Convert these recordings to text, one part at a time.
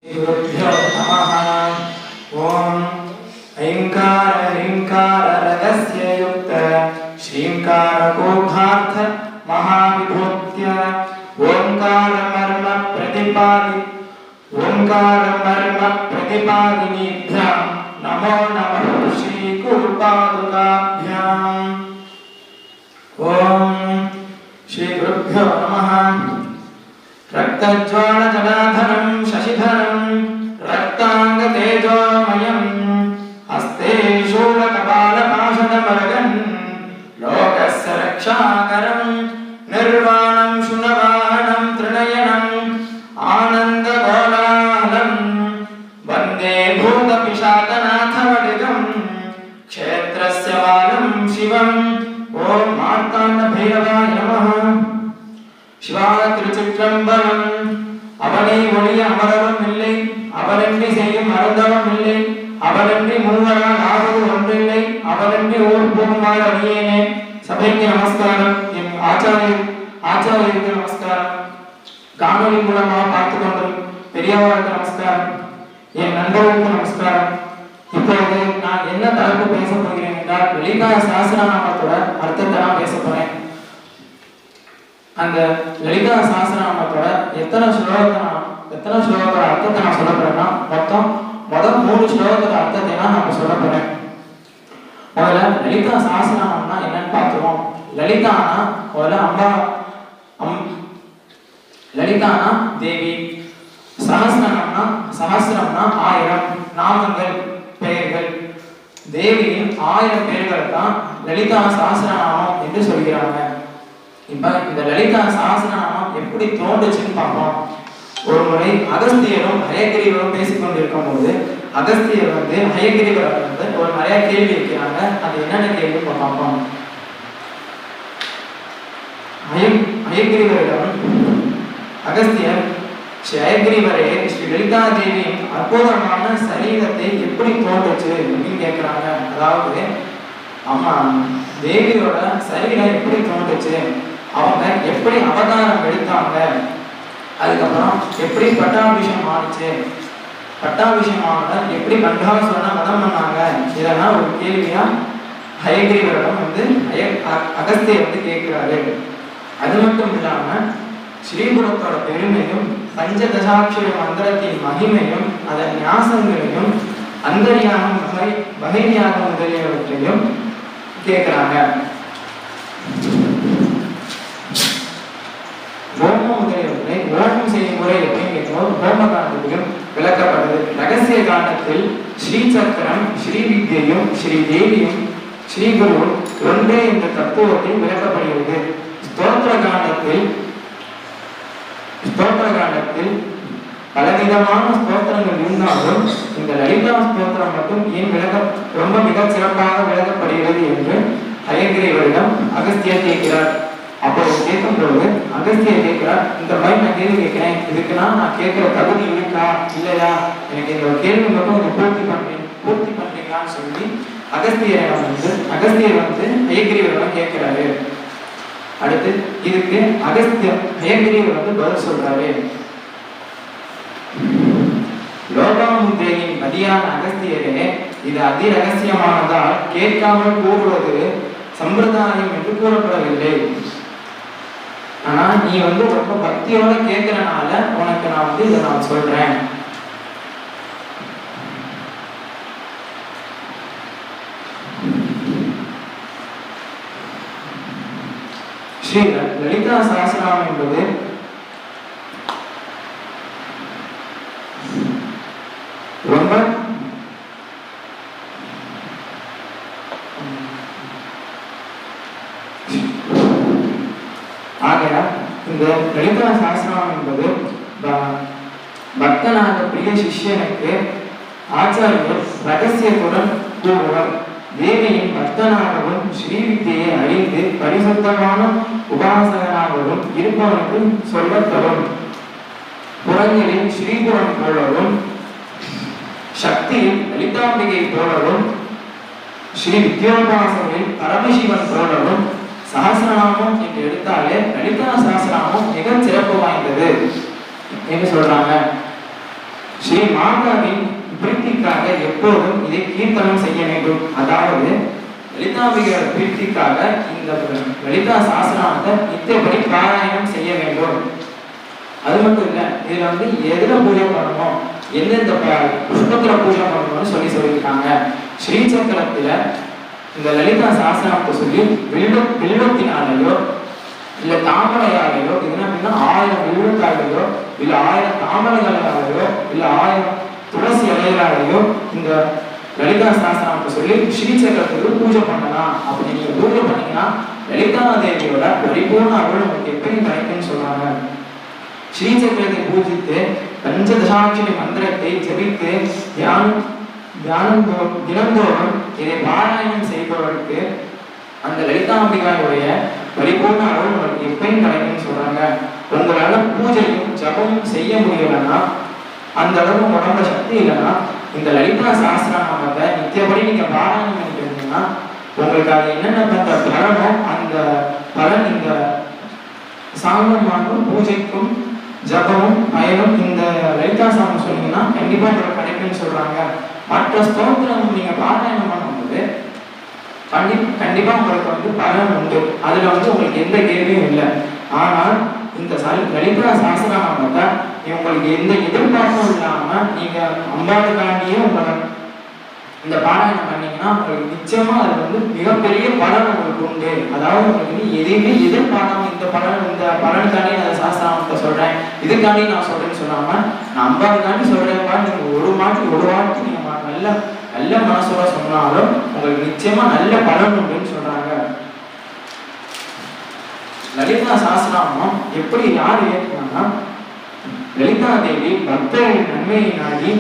गुरुभ्यो नमः। ओम ऐंकार ह्रींकार रगस्य युक्त श्रींकार कोधार्थ महाविभूत्य ओंकार मर्म प्रतिपादिनीभ्यां नमो नमः श्री गुरुपादुकाभ्याम्। ओम श्री गुरुभ्यो नमः। रक्तज्वाल जलाधरं शशिधरं रक्तांग तेजोमयं हस्ते शूलकपालपाशदमरगन् लोकस्य रक्षाकरं निर्वाणं शुनवाहनं त्रिनयनं आनन्दकोलाहलं वन्दे भूतपिशाचनाथवडिगं क्षेत्रस्य बालं शिवं। ओं मार्ताण्डभैरवाय नमः। शिवाय திருச்சிற்றம்பலம்। அவனை ஒளிய அமரவும் இல்லை, அவனன்றி செய்யும் மருந்தவம் இல்லை, அவனன்றி மூவரால் ஆவது ஒன்றில்லை, அவனன்றி ஊர் போகுமாறு அடியேனே. சபைக்கு நமஸ்காரம். என் ஆச்சாரியருக்கு நமஸ்காரம். காணொலி மூலமாக பார்த்து கொண்டும் பெரியவர்களுக்கு நமஸ்காரம். என் நண்பர்களுக்கு நமஸ்காரம். இப்பொழுது நான் என்ன தலைப்பு பேச போகிறேன் என்றால், லலிதா சஹஸ்ரநாமத்தோட அர்த்தத்தை நான் பேச போறேன். அந்த லலிதா சஹஸ்ரநாமத்தோட எத்தனை ஸ்லோகத்தோட அர்த்தத்தை நான் சொல்ல போறேன்னா, மொத்தம் முதல் 3 ஸ்லோகத்தோட அர்த்தத்தை நான் சொல்ல போறேன். முதல்ல லலிதா சஹஸ்ரநாமம்னா என்னன்னு பார்த்துருவோம். லலிதானா முதல்ல லலிதானா தேவி, சஹஸ்ரம்னா 1000 நாமங்கள் பெயர்கள். தேவியின் 1000 பெயர்கள் தான் லலிதா சஹஸ்ரநாமம் என்று சொல்கிறாங்க. இப்ப இந்த லலிதா சஹஸ்ரநாமம் எப்படி தோன்றுச்சுன்னு பார்ப்போம். ஒரு முறை அகஸ்தியரும் ஹயகிரீவரும் பேசிக்கொண்டிருக்கும் போது அகஸ்தியர் ஹயகிரீவரை ஒரு நிறைய கேள்வி வைக்கிறாங்க. அது என்னென்ன கேள்வின்னு பார்ப்போம். ஹயகிரீவரிடம் அகஸ்தியர், ஸ்ரீ ஹயகிரீவரே, ஸ்ரீ லலிதா தேவியின் அற்புதமான சரீரத்தை எப்படி தோன்றுச்சு அப்படின்னு கேட்கிறாங்க. அதாவது அம்மா தேவியோட சரீரம் எப்படி தோன்றுச்சு, அவங்க எப்படி அவதாரம் எடுத்தாங்க, அதுக்கப்புறம் எப்படி பட்டாபிஷேகம் ஆனிச்சு, பட்டாபிஷேகமான எப்படி கண்டாசுரனை வதம் பண்ணாங்க, இதெல்லாம் ஒரு கேள்வியா ஹயகிரீவரிடம் அகஸ்தியர் கேட்கிறாரு. அது மட்டும் இல்லாம ஸ்ரீபுரத்தோட பெருமையும் பஞ்சதசாட்சர மந்திரத்தின் மகிமையும் அதன் ஞாசங்களையும் அந்தரியாகம் பகைனியாகம் முதலியவற்றையும் கேட்கிறாங்க. ஹோமம் முதலியவற்றை ஹோமம் செய்யும் முறை எப்படின்னு கேட்கும்போது ஹோம காண்டத்திலும் விளக்கப்படுது. ரகசிய காண்டத்தில் ஸ்ரீ சக்கரம், ஸ்ரீ வித்யையும், ஸ்ரீ தேவியும், ஸ்ரீ குருவும் ஒன்றே என்ற தத்துவத்தில் விளக்கப்படுகிறது. ஸ்தோத்திர காண்டத்தில் பலவிதமான ஸ்தோத்திரங்கள் இருந்தாலும் இந்த லலிதா ஸ்தோத்திரம் மட்டும் ஏன் ரொம்ப மிக சிறப்பாக விளக்கப்படுகிறது என்று ஹயகிரீவரிடம் அகஸ்தியர் கேட்கிறார். அப்போ கேட்கும் பொழுது அகஸ்தியர் கேட்கிறார், இந்த மாதிரி நான் கேள்வி கேட்கிறேன், இதுக்குன்னா நான் கேட்கிற தகுதி இருக்கா இல்லையா, எனக்கு இந்த கேள்வி மட்டும் பூர்த்தி பண்றீங்களான்னு சொல்லி அகஸ்தியர் ஹயகிரீவரிடம் கேட்கிறாரு. அடுத்து இதுக்கு ஹயகிரீவர் பதில் சொல்றாரு. லோகாமுத்ரையின் பதியான அகஸ்தியரே, இது அதிரகசியமானதால் கேட்காமல் கூறுவது சம்பிரதாயம் என்று கூறப்படவில்லை. ஆனா நீ ரொம்ப பக்தியோட கேட்கிறனால உனக்கு நான் இதை நான் சொல்றேன். ஸ்ரீ லலிதா சஹஸ்ரநாமம் என்பது ரொம்ப இந்த லலிதா சஹஸ்ரநாமம் என்பது பக்தனாக பிரிய சிஷ்யனுக்கு ஆச்சாரியர் ரகசியத்துடன் கூறுவர். தேவியின் பக்தனாகவும் ஸ்ரீவித்தியை அறிந்து பரிசுத்தமான உபாசகனாகவும் இருப்பவனுக்கு சொல்லத்தரும். புறங்களில் ஸ்ரீபுரம் போலவும் சக்தியில் லலிதாம்பிகை போலவும் ஸ்ரீ வித்யோபாசனில் பரமசிவன் போலவும் சஹஸ்ரநாமம் என்று எடுத்தாலே லலிதா சஹஸ்ரநாமம் மிக சிறப்பு வாய்ந்தது என்று சொல்றாங்க. ஸ்ரீ மாதாவின் பிரீத்திக்காக எப்போதும் இதை கீர்த்தனம் செய்ய வேண்டும். அதாவது லலிதாம்பிகையோட பிரீத்திக்காக இந்த லலிதா சாஸ்திரத்தை நித்தியப்படி பாராயணம் செய்ய வேண்டும். அது மட்டும் இல்ல, இதுல வந்து எதுல பூஜை பண்ணணும், எந்தெந்த புஷ்பத்துல பூஜை பண்ணணும்னு சொல்லியிருக்காங்க. ஸ்ரீசக்கரத்துல இந்த லலிதா சாஸ்திரத்தை சொல்லி வில்வத்தினாலேயோ இல்ல தாமரையாலேயோ, இது அப்படின்னா 1000 வில்வத்தாலேயோ இல்ல 1000 தாமரைகளாலேயோ இல்ல 1000 துளசி இலைகளாலேயோ இந்த லலிதா சாஸ்திரத்தை சொல்லி ஸ்ரீசக்கரத்துக்கு பூஜை பண்ணலாம். அப்படி நீங்க பூஜை பண்ணீங்கன்னா லலிதா தேவியோட பரிபூர்ண அருள் உங்களுக்கு எப்படி கிடைக்கும்னு சொல்றாங்க. ஸ்ரீசக்கரத்தை பூஜித்து பஞ்சதசாட்சரி மந்திரத்தை ஜபித்து தினந்தோறும் இதை பாராயணம் செய்பவருக்கு அந்த லலிதாம்பிகாவுடைய பரிபூர்ண அருள் உங்களுக்கு எப்பயும் கிடைக்கும்னு சொல்றாங்க. உங்களால பூஜையும் ஜபமும் செய்ய முடியலன்னா, அந்த அளவு உடம்புல சக்தி இல்லைன்னா, இந்த லலிதா சாஸ்திரநாமத்தை நித்தியபடி நீங்க பாராயணம் பண்ணிட்டீங்கன்னா உங்களுக்கு அது என்னென்ன பண்ற பலனோ அந்த பலன் இந்த சாங்கமானும் பூஜைக்கும் ஜபமும் பயனும் இந்த லலிதா சாமம் சொன்னீங்கன்னா கண்டிப்பா உங்களுக்கு கிடைக்கும்னு சொல்றாங்க. மற்ற ஸ்தோத்திரம் நீங்க பாராயணம் பண்ணும்போது கண்டிப்பா உங்களுக்கு வந்து பலன் உண்டு. அதுல வந்து உங்களுக்கு எந்த கேள்வியும் இல்லை. ஆனால் இந்த லலிதா சாஸ்திரநாமத்தை உங்களுக்கு எந்த எதிர்பார்ப்பும் இல்லாம நீங்க அம்பாளுக்காண்டியே உங்களை இந்த பாராயணம் பண்ணீங்கன்னா உங்களுக்கு நிச்சயமா அது வந்து மிகப்பெரிய பலன் உங்களுக்கு உண்டு. அதாவது உங்களுக்கு எதையுமே எதிர்பார்க்காம இந்த பலனுக்காண்டி நான் சாஸ்திரநாமத்தை சொல்றேன், இதுக்காண்டி நான் சொல்றேன்னு சொல்லாம நான் அம்பாளுக்காண்டி சொல்றேன், நீங்க ஒரு வாட்டி நீங்க நல்ல மனசோட சொன்னாலும் உங்களுக்கு நிச்சயமா நல்ல பலன் உண்டுன்னு சொல்றாங்க. லலிதா சாஸ்திரநாமம் எப்படி யார் ஏற்கனா, லலிதா தேவி பக்தர்களின் நன்மையை நாடி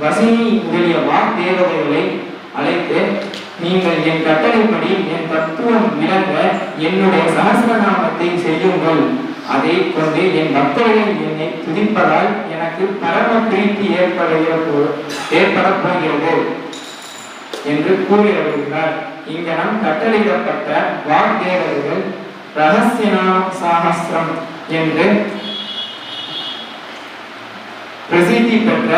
வசினி முதலிய வாக்தேவதைகளை அழைத்து, நீங்கள் என் கட்டளைப்படி என் தத்துவம் விளங்க என்னுடைய சகசிரநாமத்தை செய்யுங்கள், அதை கொண்டு என் பக்தர்கள் என்னை துதிப்பதால் எனக்கு பரம பிரீத்தி ஏற்பட போகிறது என்று கூறி வருகிறார். இங்கனம் கட்டளையிடப்பட்ட வாக்தேவதைகள் ரகசியனா சாகசிரம் என்று பிரசித்தி பெற்ற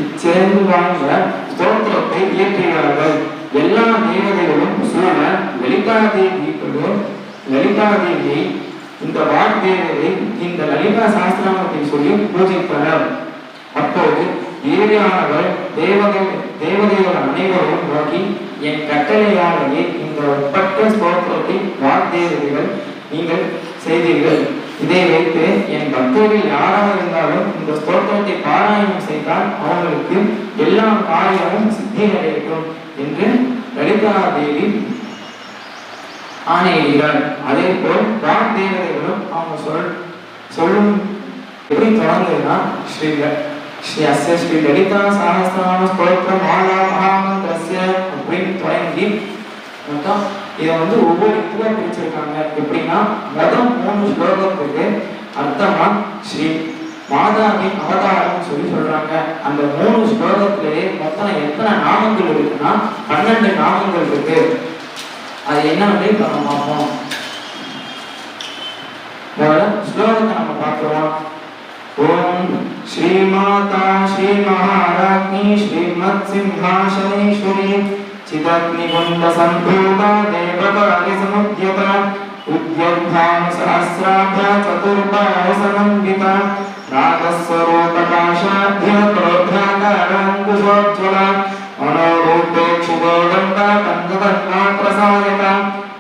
இச்சிறந்து வாழ்ந்த ஸ்தோத்திரத்தை இயற்றுகிறார்கள். எல்லா தேவதைகளும் சூழ லலிதா தேவியை இந்த வாக்தேவதை இந்த லலிதா சாஸ்திரத்தை சொல்லி பூஜிப்பனர். அப்போது தேவியானவர் தேவதைகள் அனைவரும் நோக்கி, என் கட்டளையாலேயே இந்த உட்பட்ட ஸ்தோத்திரத்தை வாக்தேவதைகள் நீங்கள் செய்தீர்கள். இதை வைத்து என் பக்தர்கள் யாராக இருந்தாலும் இந்த ஸ்தோத்திரத்தை பாராயணம் செய்தால் அவங்களுக்கு எல்லா காரியமும் சித்தி அடையட்டும் என்று லலிதா தேவி ஆணையிடுகிறார். அதே போல் வாக்தேவதைகளும் அவங்க சொல்லும் எப்படி தொடங்குதுன்னா, ஸ்ரீ லலிதா சஹஸ்ரநாம ஸ்தோத்திரம் அப்படின்னு தொடங்கி மொத்தம் இதை வந்து ஒவ்வொரு இதுவா பிரிச்சிருக்காங்க. எப்படின்னா, முதல் 3 ஸ்லோகத்துக்கு அர்த்தமா ஸ்ரீ மாதாவின் அவதாரம் சொல்றாங்க. அந்த 3 ஸ்லோகத்திலேயே மொத்தம் எத்தனை நாமங்கள் இருக்குன்னா 12 நாமங்கள் இருக்கு. அது என்னன்னு இப்ப நம்ம பார்ப்போம். ஸ்லோகத்தை நம்ம பார்க்கிறோம். ஓம் ஸ்ரீ மாதா ஸ்ரீ மகாராஜ்ஞி ஸ்ரீமத் சிம்ஹாசனேஸ்வரி चिदग्निकुण्ड सम्भूता देवकार्य समुद्यता उद्यद्भानु सहस्राभ्य चतुर्बाह समन्विता रागस्वरूपकाशाभ्य क्रोधाकाराङ्कुशोज्ज्वला मनोरूपेक्षुगोदण्डा कन्दकर्णाप्रसायका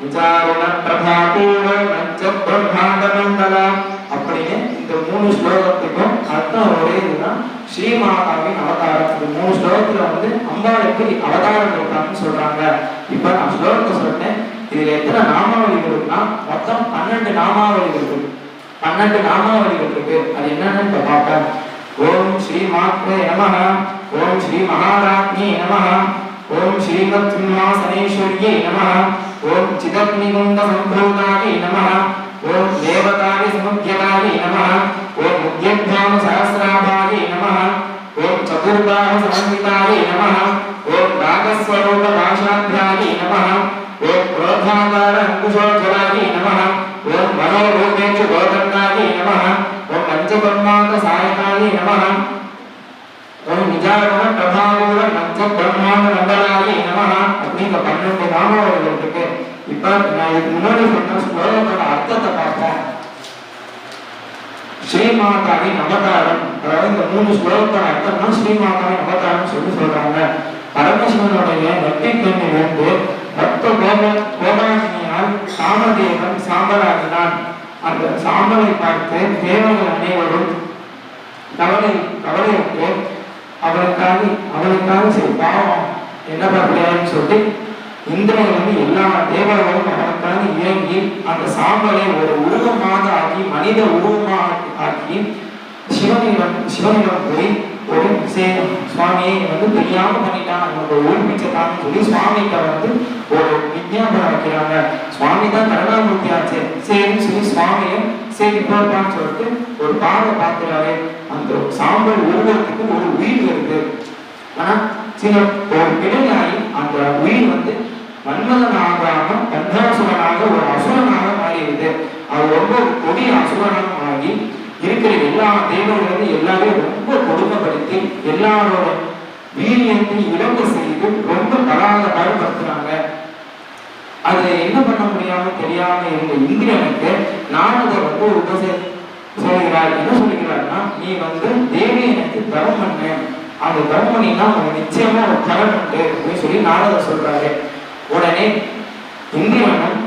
विचारुण प्रभापूर्ण ब्रह्माण्डमण्डला. அப்படின்னு இந்த 3 ஸ்லோகத்துக்கும் அர்த்தம் ஒரே இதுதான். ஸ்ரீமாதாவின் அவதாரம். இந்த 3 ஸ்லோகத்துல வந்து அம்பாள் எப்படி அவதாரம் இருக்காங்கன்னு சொல்றாங்க. இப்ப நான் ஸ்லோகத்தை சொல்றேன். இதுல எத்தனை நாமாவளிகள் இருக்குன்னா மொத்தம் 12 நாமாவளிகள் இருக்கு. 12 நாமாவளிகள் இருக்கு. அது என்னன்னு இப்ப பார்ப்போம். ஓம் ஸ்ரீ மாத்ரே நமஹ, ஓம் ஸ்ரீ மகாராஜ்ஞி நமஹ, ஓம் ஸ்ரீமத் சிம்ஹாசனேஸ்வரியே நமஹ, ஓம் சிதக்னிகுண்ட சம்பூதாயை நமஹ, ஓம் தேவதாரி சமுத்யதாயை நமஹ, ஓம் உத்யத்பானு சஹஸ்ராபாயை நமஹ, ஓம் சதுர்பாஹு சமன்விதாயை நமஹ, ஓம் ராகஸ்வரூப பாஷாத்யாயை நமஹ, ஓம் क्रोधाकार अंकुशोज्ज्वलायै नमः, ராமாவர்களுக்கு. இப்ப நான் இதுக்கு முன்னாடி சொன்ன ஸ்லோகத்தோட அர்த்தத்தை பார்ப்போம். ஸ்ரீமாதாவின் அவதாரம், அதாவது இந்த 3 ஸ்லோகத்தோட அர்த்தம்னா ஸ்ரீமாதாவின் அவதாரம் சொல்றாங்க. பரமசிவனுடைய நெற்றிக்கண்ணிலிருந்து பக்த கோபாகினியால் காமதேவன் சாம்பலாகினான். அந்த சாம்பலை பார்த்து தேவர்கள் அனைவரும் கவலையிட்டு அவளுக்காக சரி பாவம் என்ன பண்ணலையான்னு சொல்லிட்டு இந்திரன் எல்லா தேவர்களும் அவனுக்காக இயங்கி அந்த சாம்பலை ஒரு உருவமாக ஆக்கி மனித உருவமாக ஆக்கி சிவனிடம் போய் ஒரு சுவாமியை தெரியாம பண்ணிட்டான், நமக்கு ஊழ்மிச்சதான்னு சொல்லி சுவாமிகிட்ட ஒரு விஞ்ஞாபனம் வைக்கிறாங்க. சுவாமி தான் கருணாமூர்த்தி ஆச்சு, சரின்னு சொல்லி சுவாமியும் சரி போட்டான்னு சொல்லிட்டு ஒரு பாவை பார்க்கிறாரு. அந்த சாம்பல் உருவத்துக்கு ஒரு உயிர் வருது. ஆனா சில ஒரு பிழையாகி அந்த உயிர் மன்மதனாகாம கந்தாசுரனாக ஒரு அசுரனாக மாறிடுது. அது ரொம்ப கொடிய அசுரனாக ஆகி இருக்கிற எல்லா தேவர்களும் எல்லாரையும் ரொம்ப கொடுமைப்படுத்தி எல்லாரோட வீரியத்தை இழந்து செய்து ரொம்ப பாடுபடுத்துறாங்க. அது என்ன பண்ண முடியாம தெரியாம இருந்த இந்திரனுக்கு நாரதர் சொல்கிறார். என்ன சொல்லுகிறார்னா, நீ தேவி எனக்கு தரம் பண்ண, அந்த தரம் பண்ணினா உனக்கு நிச்சயமா ஒரு பலன் உண்டு அப்படின்னு சொல்லி நாரதர் சொல்றாரு. உடனே இந்திரனும்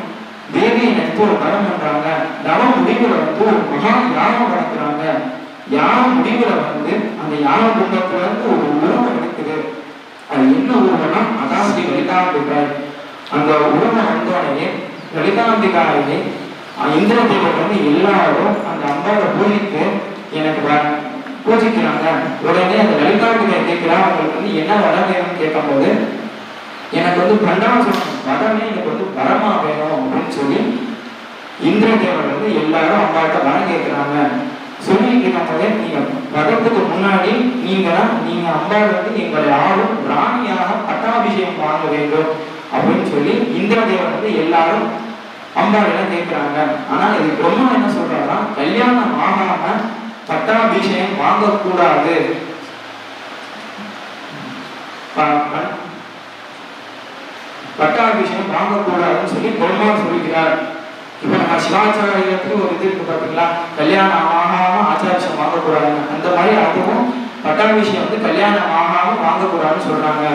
தேவியை நினைத்து ஒரு தரம் பண்றாங்க. தவ முடிவுல ஒரு மகா யாகம் நடத்துறாங்க. யாக முடிவுல அந்த யாக குண்டத்துல ஒரு உருவம் இருக்குது. அது என்ன உருவம்னா, அதான் ஸ்ரீ லலிதாம்பிகாய். அந்த உருவம் வந்தோடனே லலிதாம்பிகாயை இந்திர தேவர் எல்லாரும் அந்த அம்பாவை பூஜித்து எனக்கு பூஜிக்கிறாங்க. உடனே அந்த லலிதாம்பிகாய் கேட்கிறா, அவங்களுக்கு என்ன வர வேணும்னு கேட்கும் போது, எனக்கு பண்டாசுரம் வரமே எனக்கு வரமா வேணும் அப்படின்னு சொல்லி இந்திர தேவர் எல்லாரும் அம்பாட்ட வரம் கேட்கிறாங்க. சொல்லிட்டு இருக்கும்போதே, நீங்க வரதுக்கு முன்னாடி நீங்க அம்பாள் எங்களை யாரும் ராணியாக பட்டாபிஷேகம் வாங்க வேண்டும் அப்படின்னு சொல்லி இந்திர தேவர் எல்லாரும் அம்பாள் கேட்கிறாங்க. ஆனா இது பிரம்மா என்ன சொல்றாங்கன்னா, கல்யாணம் ஆகாம பட்டாபிஷேகம் வாங்கக்கூடாது, பட்டாபிஷேகம் வாங்கக்கூடாதுன்னு சொல்லி பிரம்மா சொல்லிக்கிறார். இப்ப நம்ம சிவாச்சாரியத்துக்கு ஒரு இது இருக்கு பாத்தீங்களா, கல்யாணம் ஆகாம ஆச்சாரியம் வாங்கக்கூடாதுன்னு. அந்த மாதிரி அதுவும் பட்டாபிஷேகம் கல்யாணம் ஆகாம வாங்கக்கூடாதுன்னு சொல்றாங்க.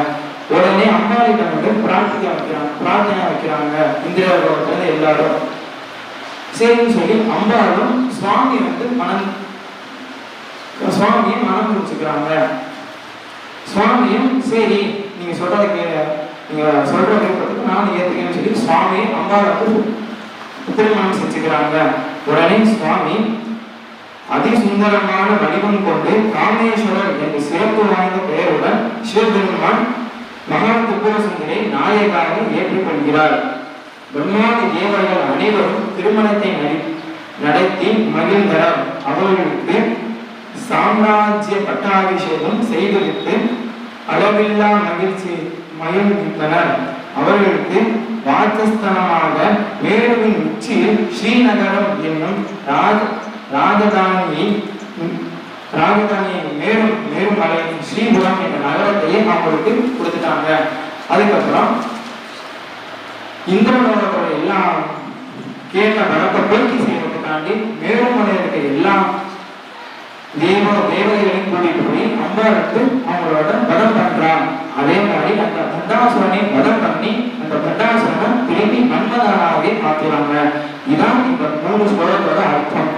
உடனே அம்பாளிடம் பிரார்த்தனை வைக்கிறாங்க இந்திரலோகத்துல எல்லாரும். சரின்னு சொல்லி அம்பாளும் சுவாமியை மனம் முடிச்சுக்கிறாங்க. சுவாமியும் சரி நீங்க சொல்றதுக்கு நான் ஏற்றுக்கேன்னு சொல்லி சுவாமி அம்பாளுக்கு திருமணம் செஞ்சுக்கிறாங்க. உடனே சுவாமி அதிசுந்தரமான வடிவம் கொண்டு காமேஸ்வரர் என்ற சிறப்பு வாய்ந்த பெயருடன் சிவபெருமான் மகா திரிபுர சுந்தரை நாயகாக ஏற்றுக்கொள்கிறார். பிரம்மாதி தேவர்கள் அனைவரும் திருமணத்தை நடத்தி மகிழ்ந்தனர். அவர்களுக்கு சாம்ராஜ்ய பட்டாபிஷேகம் செய்துவிட்டு அளவில்லா மகிழ்ந்தனர். அவர்களுக்கு வாசஸ்தலமாக மேருவின் உச்சியில் ஸ்ரீநகரம் என்னும் ராஜதானியை மேருமலை ஸ்ரீபுரம் என்ற நகரத்தையே அவங்களுக்கு கொடுத்துட்டாங்க. அதுக்கப்புறம் இந்திரலோகத்தோட எல்லாம் கேட்ட வரத்தை பூர்த்தி செய்வதற்காண்டி மேருமலை இருக்க எல்லா தேவதைகளையும் கூட்டிட்டு போய் அம்பாளுக்கு அவங்களோட வதம் பண்றான். அதே மாதிரி அந்த பண்டாசுரனை வதம் பண்ணி அந்த பண்டாசுரனை திரும்பி மன்மதனாகவே மாத்துறாங்க. இதான் இந்த 3 ஸ்லோகத்தோட அர்த்தம்.